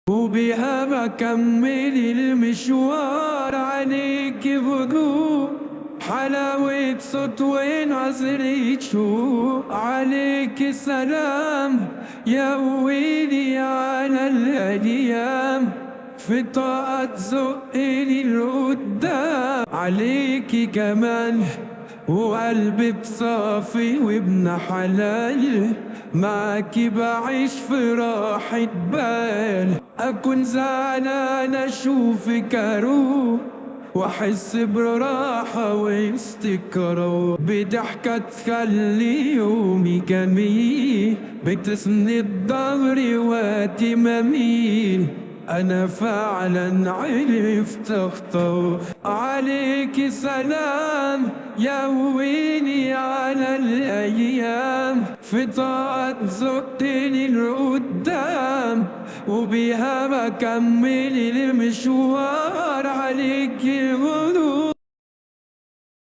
وبها بكمل المشوار عليك بقوم حلاوة صوت ونظرة شوق عليك سلام يا ويلي على الأيام في طاقة تزقني لقدام عليكي كمان وقلبي بصافي وابن حلال معاكي بعيش في راحة بال أكون زعلان أشوفك أروح وأحس براحة واستقرار بضحكة تخلي يومي جميل بتسند ظهري وقتي ما أميل أنا فعلا عرفت أختار عليك سلام يا ويلي على الأيام في طاقة زقتني لقدام وبيها بكمل المشوار عليك